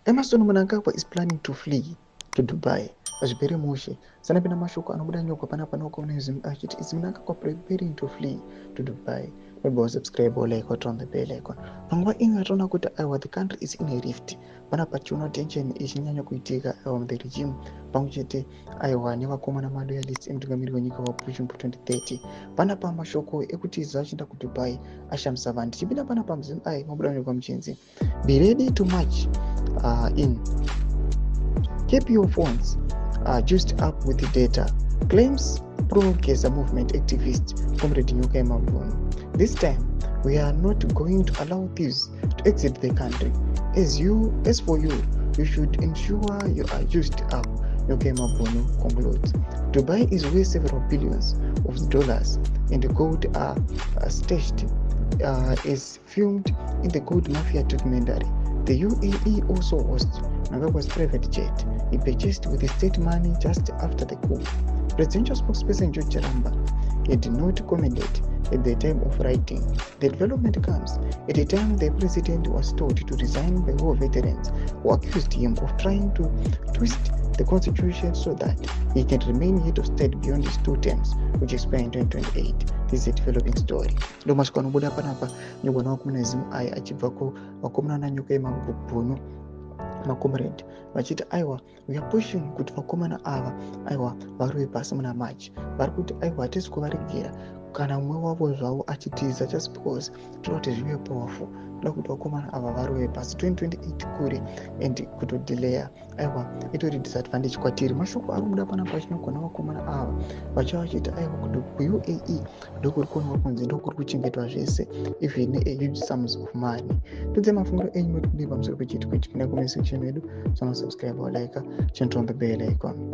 Emerson Mnangagwa is planning to flee to Dubai. Zvipere mushe sanapinda mashoko anobuda nyogwa panapa nokuona achiti is Mnangagwa preparing to flee to Dubai. Maybe subscribe or like or turn the bell icon. Panguva imwe tinoona kuti aiwa the country is in a rift. Panapa tichiona tension ichinyanya kuitika the regime pamwechete aiwa nevakomana maloyalists emutungamiriri wenyika waPush 2030. Panapa mashoko ekuti zvachinda kuDubai ashamisa vanhu. Tichipinda panapa muZimbabwe mabuda nyogwa muchinzi be ready to march in. Keep your phones juiced up with the data, claims pro-Geza movement activist Comrade Nyuka Mabunu. This time, we are not going to allow thieves to exit the country. As for you, you should ensure you are juiced up, Nyuka Mabunu concludes. Dubai is worth several billions of dollars, and the gold are stashed is filmed in the Gold Mafia documentary. The UAE also hosts Mnangagwa's private jet he purchased with state money just after the coup. Presidential spokesperson George Charamba had not commented at the time of writing. The development comes at a time the president was told to resign by war veterans who accused him of trying to twist the constitution so that he can remain head of state beyond his 2 terms, which expire in 2028. This is a developing story. Ndo mashoko anobuda panapa nyogwa nawakomana Zimbabwe achibvako vakomana Nyuka Mabunu macomrade vachiti aiwa we are pushing kuti vakomana ava aiwa varuve pasi muna march vari kuti aiwa hatisi kuvaregera kana mumwe wavo zvavo achitiza just because toda kuti zvive powerful toda kuti vakomana ava varuve pasi 2028 kure and kutodeleya aiwa itori disadvantage kwatiri. Mashoko ari kubuda panapa achinogona vakomana ava vachiva vachiti aiwa kuUAE ndokuri kuonwa kunzi ndokuri kuchengetwa zvese even huge sums of money. Tudze mafungiro enyu kuti kudii pamusoro pechitiko ichi. Pinda comment section medu, subscribe or like, turn on the bell icon.